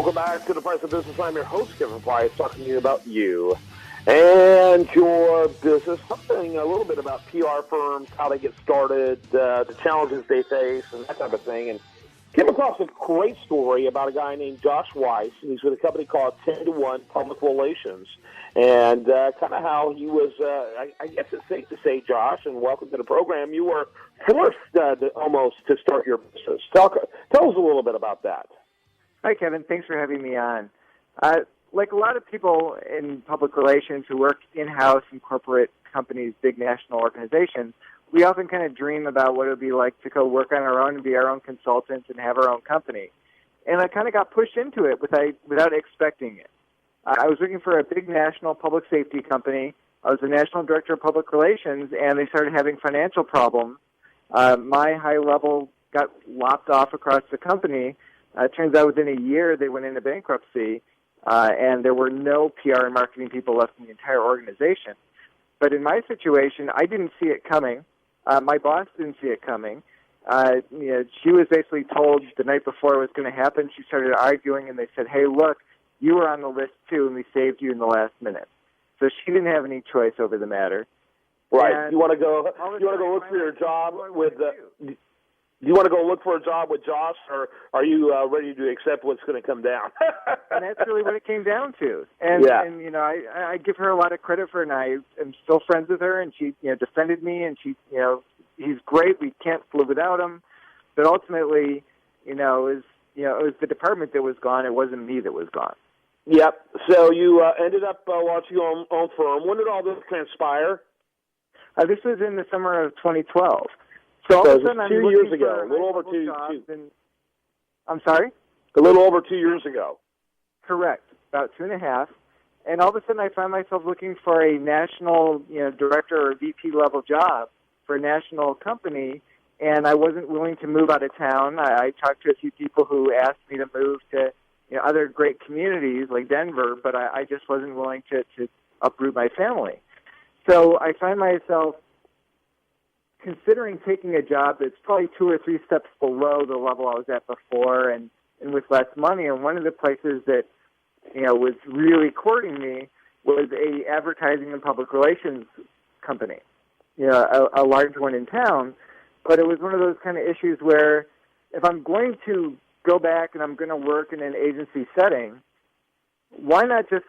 Welcome back to The Price of Business. I'm your host, Kevin Price, talking to you about you and your business, something a little bit about PR firms, how they get started, the challenges they face, and that type of thing. And came across a great story about a guy named Josh Weiss, and he's with a company called 10-to-1 Public Relations, and kind of how he was, I guess it's safe to say, Josh, and welcome to the program, you were forced almost to start your business. Tell us a little bit about that. Hi, Kevin. Thanks for having me on. Like a lot of people in public relations who work in-house in corporate companies, big national organizations, we often kind of dream about what it would be like to go work on our own and be our own consultants and have our own company. And I kind of got pushed into it without expecting it. I was working for a big national public safety company. I was the national director of public relations, and they started having financial problems. My high level got lopped off across the company. It turns out within a year they went into bankruptcy, and there were no PR and marketing people left in the entire organization. But in my situation, I didn't see it coming. My boss didn't see it coming. She was basically told the night before it was going to happen. She started arguing, and they said, "Hey, look, you were on the list too, and we saved you in the last minute." So she didn't have any choice over the matter. Right. And you want to go look for your job with Do you want to go look for a job with Josh, or are you ready to accept what's going to come down? And that's really what it came down to. And I give her a lot of credit for it, and I am still friends with her, and she defended me, and she he's great. We can't live without him. But ultimately, it was the department that was gone. It wasn't me that was gone. Yep. So you ended up launching your own firm. When did all this transpire? This was in the summer of 2012. So all of a sudden, I'm 2 years ago, a little over two. I'm sorry? A little over 2 years ago. Correct, about 2.5. And all of a sudden, I find myself looking for a national, director or VP level job for a national company, and I wasn't willing to move out of town. I talked to a few people who asked me to move to other great communities like Denver, but I just wasn't willing to uproot my family. So I find myself considering taking a job that's probably 2 or 3 steps below the level I was at before and with less money. And one of the places that, was really courting me was a advertising and public relations company, a large one in town. But it was one of those kind of issues where if I'm going to go back and I'm going to work in an agency setting, why not just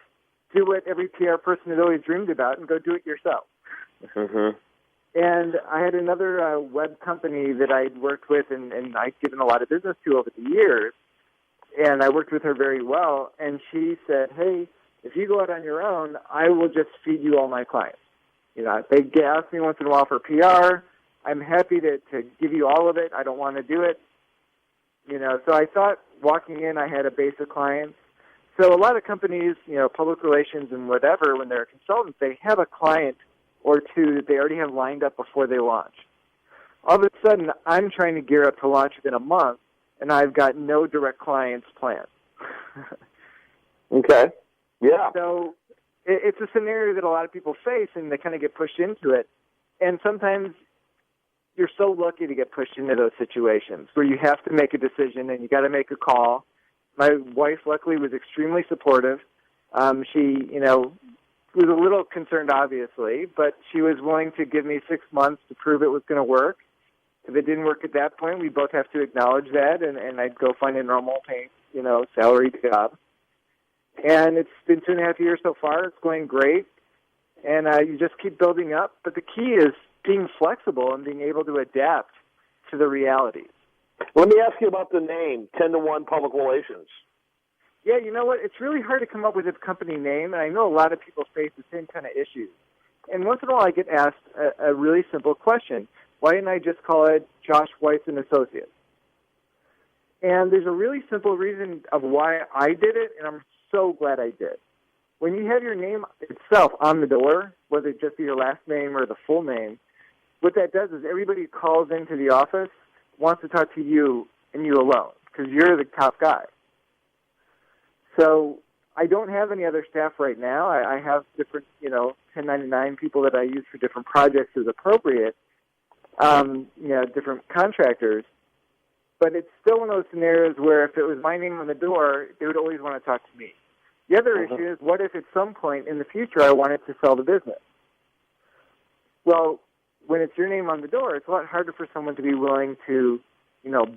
do what every PR person has always dreamed about and go do it yourself? Mm-hmm. And I had another web company that I'd worked with and I'd given a lot of business to over the years, and I worked with her very well, and she said, "Hey, if you go out on your own, I will just feed you all my clients. They ask me once in a while for PR. I'm happy to give you all of it. I don't want to do it." So I thought walking in I had a base of clients. So a lot of companies, public relations and whatever, when they're consultants, they have a client or two that they already have lined up before they launch. All of a sudden, I'm trying to gear up to launch within a month, and I've got no direct clients planned. Okay. Yeah. So it's a scenario that a lot of people face, and they kind of get pushed into it. And sometimes you're so lucky to get pushed into those situations where you have to make a decision and you got to make a call. My wife, luckily, was extremely supportive. She, was a little concerned, obviously, but she was willing to give me 6 months to prove it was going to work. If it didn't work at that point, we both have to acknowledge that, and I'd go find a normal paying, salaried job. And it's been 2.5 years so far. It's going great, and you just keep building up. But the key is being flexible and being able to adapt to the realities. Let me ask you about the name, 10-to-1 Public Relations. Yeah, you know what? It's really hard to come up with a company name, and I know a lot of people face the same kind of issues. And once in a while I get asked a really simple question. Why didn't I just call it Josh Weiss and Associates? And there's a really simple reason of why I did it, and I'm so glad I did. When you have your name itself on the door, whether it just be your last name or the full name, what that does is everybody who calls into the office wants to talk to you and you alone because you're the top guy. So I don't have any other staff right now. I have different, 1099 people that I use for different projects as appropriate, different contractors. But it's still one of those scenarios where if it was my name on the door, they would always want to talk to me. The other issue is, what if at some point in the future I wanted to sell the business? Well, when it's your name on the door, it's a lot harder for someone to be willing to,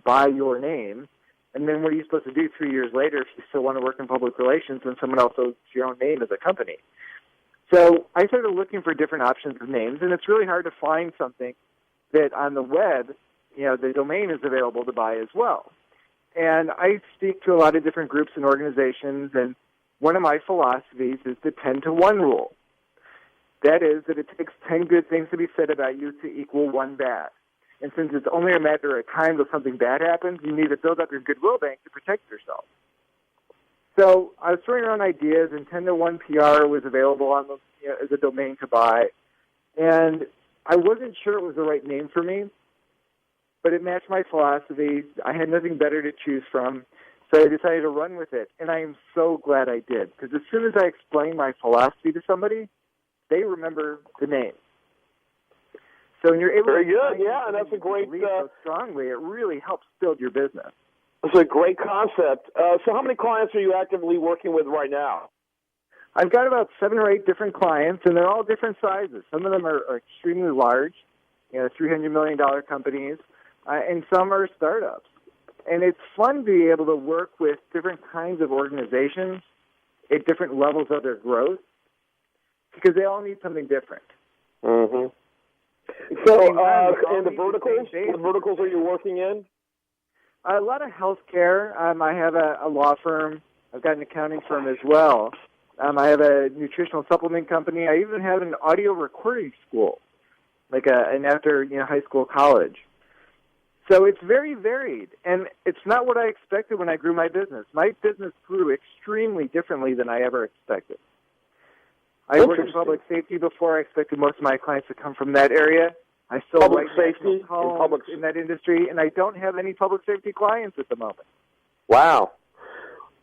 buy your name. And then what are you supposed to do 3 years later if you still want to work in public relations when someone else owns your own name as a company? So I started looking for different options of names, and it's really hard to find something that on the web, the domain is available to buy as well. And I speak to a lot of different groups and organizations, and one of my philosophies is the 10-to-1 rule. That is that it takes 10 good things to be said about you to equal 1 bad. And since it's only a matter of time till something bad happens, you need to build up your goodwill bank to protect yourself. So I was throwing around ideas, and 10-to-1 PR was available on as a domain to buy. And I wasn't sure it was the right name for me, but it matched my philosophy. I had nothing better to choose from, so I decided to run with it. And I am so glad I did, because as soon as I explain my philosophy to somebody, they remember the name. So when you're able Very to good, yeah, and that's a great so strongly, it really helps build your business. It's a great concept. So how many clients are you actively working with right now? I've got about 7 or 8 different clients, and they're all different sizes. Some of them are extremely large, $300 million companies, and some are startups. And it's fun to be able to work with different kinds of organizations at different levels of their growth, because they all need something different. Mm-hmm. So, and the verticals? What verticals are you working in? A lot of healthcare. I have a law firm. I've got an accounting firm as well. I have a nutritional supplement company. I even have an audio recording school, like an after high school college. So it's very varied, and it's not what I expected when I grew my business. My business grew extremely differently than I ever expected. I worked in public safety before. I expected most of my clients to come from that area. I still public write safety in that industry, and I don't have any public safety clients at the moment. Wow.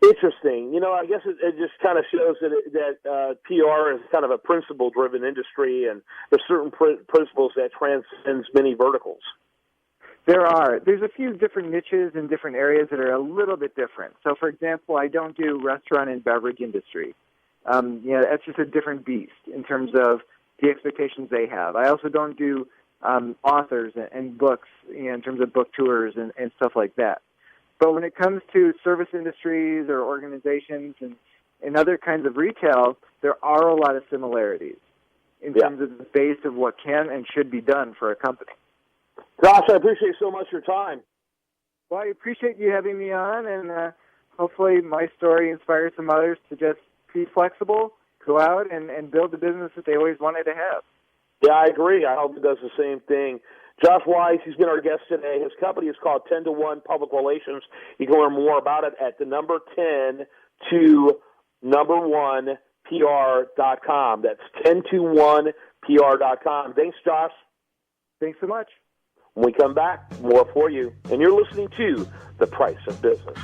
Interesting. I guess it just kind of shows that PR is kind of a principle-driven industry, and there's certain principles that transcends many verticals. There's a few different niches in different areas that are a little bit different. So, for example, I don't do restaurant and beverage industry. That's just a different beast in terms of the expectations they have. I also don't do authors and books in terms of book tours and stuff like that. But when it comes to service industries or organizations and other kinds of retail, there are a lot of similarities in terms of the base of what can and should be done for a company. Josh, I appreciate so much your time. Well, I appreciate you having me on, and hopefully my story inspires some others to just be flexible, go out, and build the business that they always wanted to have. Yeah, I agree. I hope it does the same thing. Josh Weiss, he's been our guest today. His company is called 10-to-1 Public Relations. You can learn more about it at the number 10 to number 1 PR.com. That's 10to1PR.com. Thanks, Josh. Thanks so much. When we come back, more for you. And you're listening to The Price of Business.